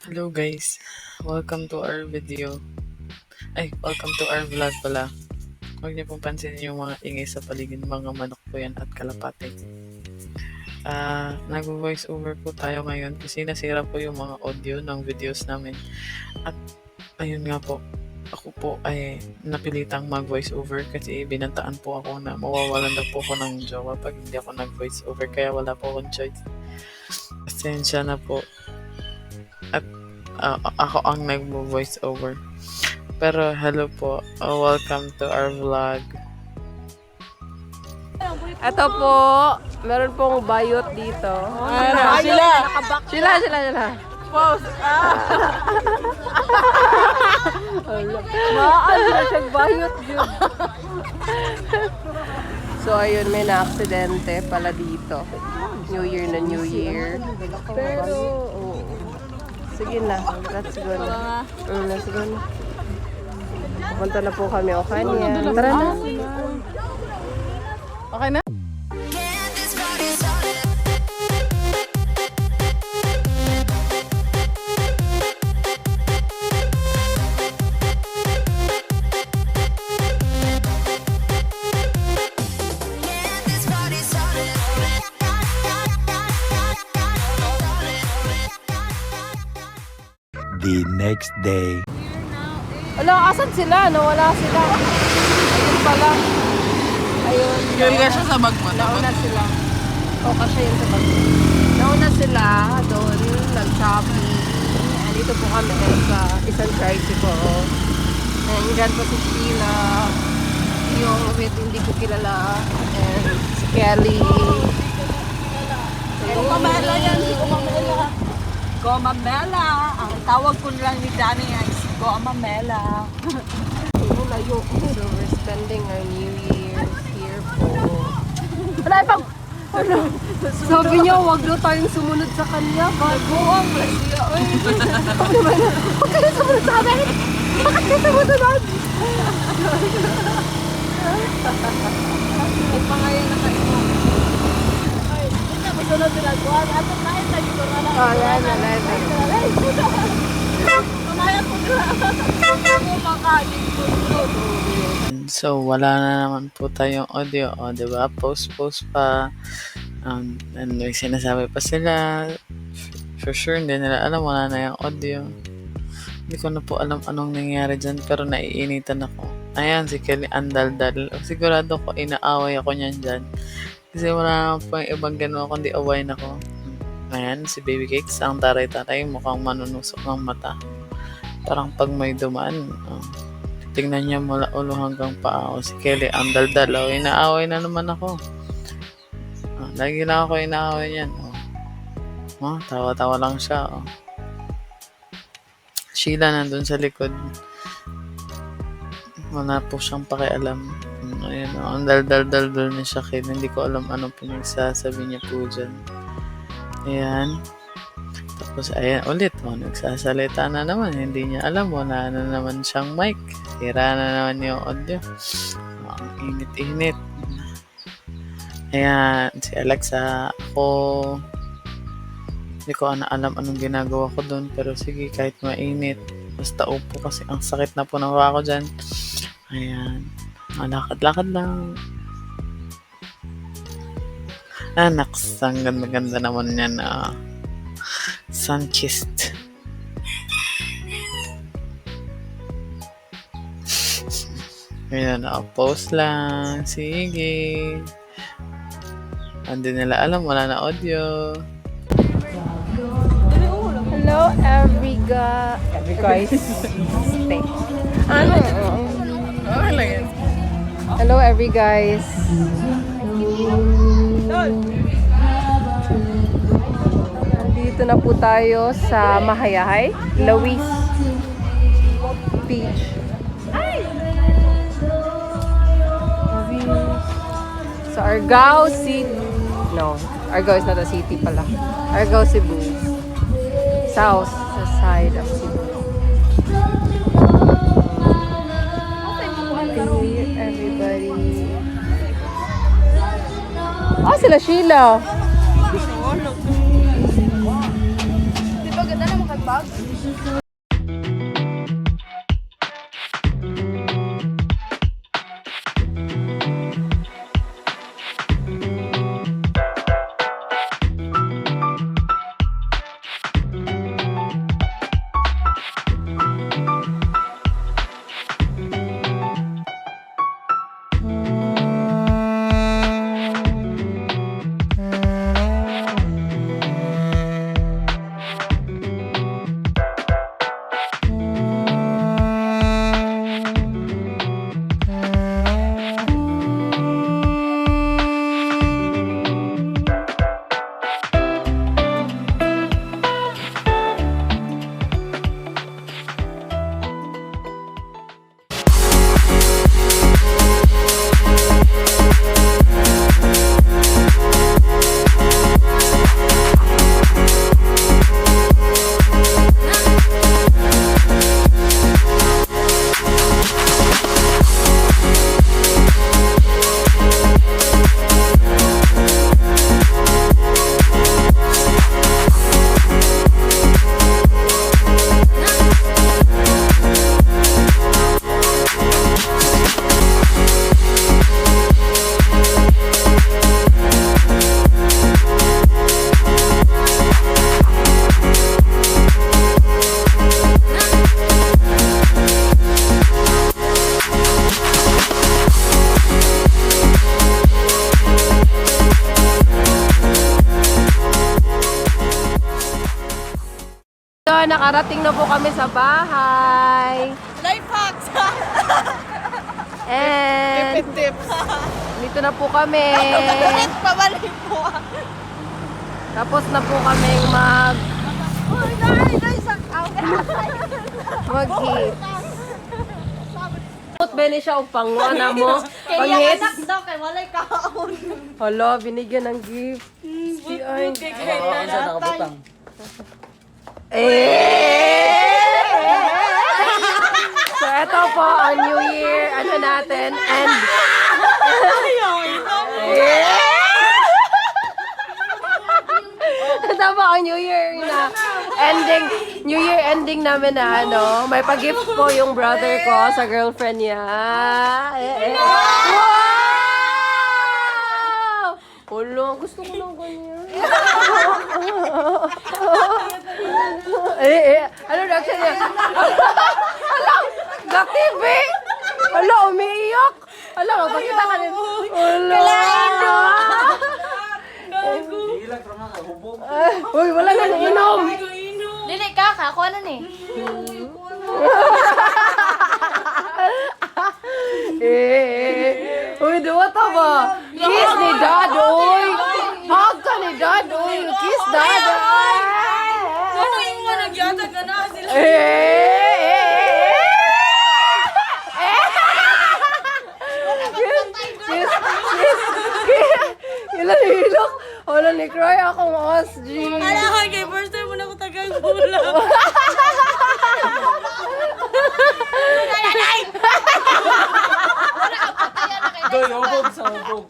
Hello guys, welcome to our video. Welcome to our vlog pala. Huwag niyo pong pansinin yung mga ingay sa paligid, mga manok po yan at kalapate. Nag-voice over po tayo ngayon kasi nasira po yung mga audio ng videos namin. At ayun nga po, ako po ay napilitang mag-voice over kasi binantaan po ako na mawawalan daw po ako ng jowa pag hindi ako nag-voice over, kaya wala po akong choice. Pasensya na po. At ako ang nag-voice over. Pero hello po, welcome to our vlog. Ito po, meron pong bayot dito. Sila. Pause. Maan na siyang bayot yun. So ayun, may na-aksidente pala dito. New Year na New Year. Pero, sige na, let's go na. Let's go na. Pupunta na po kami o kanya. Tara na. Okay na? The next day. Wala, asan sila? Nawala sila. Ayun pala. Ayun. Girl ka siya sa bag mo. Nauna sila. O, kasi yun sa bag. Nauna sila doon, nag-shopping. Dito po kami sa isang tricycle. And dyan po si Sheila. Yung hindi ko kilala. And si Kelly. Gomamela yan, si Gomamela. Gomamela. Ang tawag ko lang ni Danny ay si Gomamela. So we're spending our New Year's here po. Wala pang... Sabi niya, huwag daw tayong sumunod sa kanya. Bago ang siya. Huwag kayo sumunod sa amin. Bakit kayo sumunod? Ay pa ngayon nakalimang. Ay, hindi na masunod sila. Kuhan, ato na yun. Lagi ko na lang. Oh, yan. Alive. Mamaya po na. Ako makaling po. So, wala na naman po tayong audio. O, diba? Post pa. And may sinasabi pa sila. For sure, hindi nila alam. Wala na yung audio. Hindi ko na po alam anong nangyari dyan. Pero naiinitan ako. Ayan, si Kelly andal-dal. Sigurado ko, inaaway ako niyan dyan. Kasi wala naman po yung ibang gano'n kundi awayin ako. Ayan, si Baby Cakes. Ang taray-taray. Mukhang manunusok ng mata. Parang pag may dumaan. Tingnan niya mula ulo hanggang paa. Si Kelly ang daldal. Inaaway na naman ako. Lagi lang ako inaaway niyan. Tawa-tawa lang siya. Sheila nandun sa likod. Wala po siyang pakialam. Ayun, ang daldal niya siya. Hindi ko alam anong pinagsasabi niya po dyan. Ayan. Tapos ayan ulit, nagsasalita na naman, hindi niya alam, wala na naman siyang mic, sira na naman yung audio. Ang init-init. Ayan, si Alexa, ako, hindi ko na alam anong ginagawa ko doon, pero sige, kahit mainit, basta upo kasi ang sakit na po ng ako dyan. Ayan, lakad-lakad lang. Naks, ang ganda-ganda naman yan na sun-kissed. Ayan, post lang. Sige. Hindi nila alam, wala na audio. Hello, every guys. Stay. Okay lang yan. Hello, every guys. Nandito na po tayo sa Mahayahay, Lawis Beach. Sa Argao City. No, Argao is not a city pala. Argao, Cebu. South, sa side of Cebu. Okay, everybody. Sila Sheila. Di ba ganda naman kag bag? So, nakarating na po kami sa bahay. Life hacks! And Tips! dito na po kami. Pabalik po! Tapos na po kami mag-hit. Beni siya og pangwana mo. Pangit. daw kay walay kaon. Hala, binigyan ng gift. Si ay. So, ito po ang New Year, ano natin, and... Ito po ang New Year na ending, New Year ending namin na ano, may pag-gift po yung brother ko sa girlfriend niya. Wow! Ulo, gusto ko ng ganyan. Ano reaction niya? Hala, gatibi! Hala, umiiyak! Hala, magpakita ka rin. Hala! Uy, wala na inom! Dili ka, ako ano ni? Uy, duwa ta ba? Kiss ni Dad, uy! Hug ka ni Dad, uy! Kiss Dad! Ano yung mga nagyata ka na sila? Kiss! Ilan hilok? Wala ni cry akong OSG. Ala ko, kay first time mo na ako tagang bula. Doy, hubog sa hubog.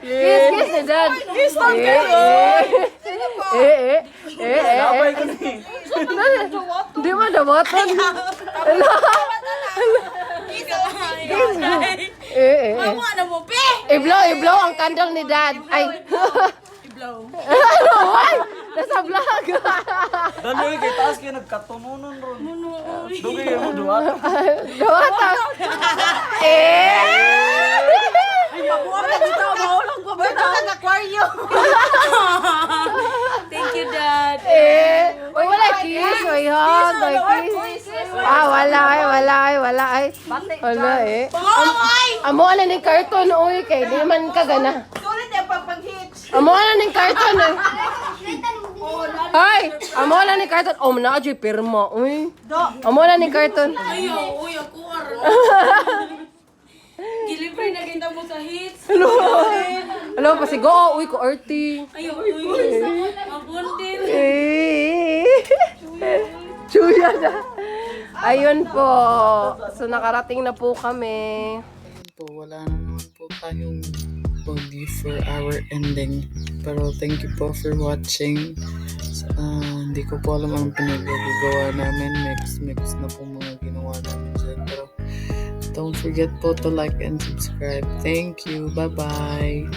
Kiss ni Dad. Kiss Labay ko na eh. Di mo damotan. Awa na mo, pe! Iblaw ang candle ni Dad. Ay. Iblaw. Ano? Ay! Nasa vlog. Daloy, kay taas kayo nagkatununan ron. Dugay mo duwa. Dawata. Thank you, Dad. Uy, wala kiss. Uy, hug. Uy, kiss. Wala ay. Wala eh. Amo na ni carton, uy. Kay di man ka gana. Sulit yung pagpag-hitch. Amo na ni carton, eh. Ay! Amo na ni carton. Oh, na ajoy pirma, uy. Amo na ni carton. Ayaw, uy, ako aron. Delivery na kita mo sa hits. Hello, pasigo. Uy, ko arty. Ayaw, uy. Mabundin. Chuya na. Ayun po. So, nakarating na po kami. Po, wala na naman po tayong audio for our ending. Pero thank you po for watching. Hindi ko po alam ang pinagagawa namin. Mix na po mga ginawa namin dyan. Pero don't forget po to like and subscribe. Thank you. Bye-bye.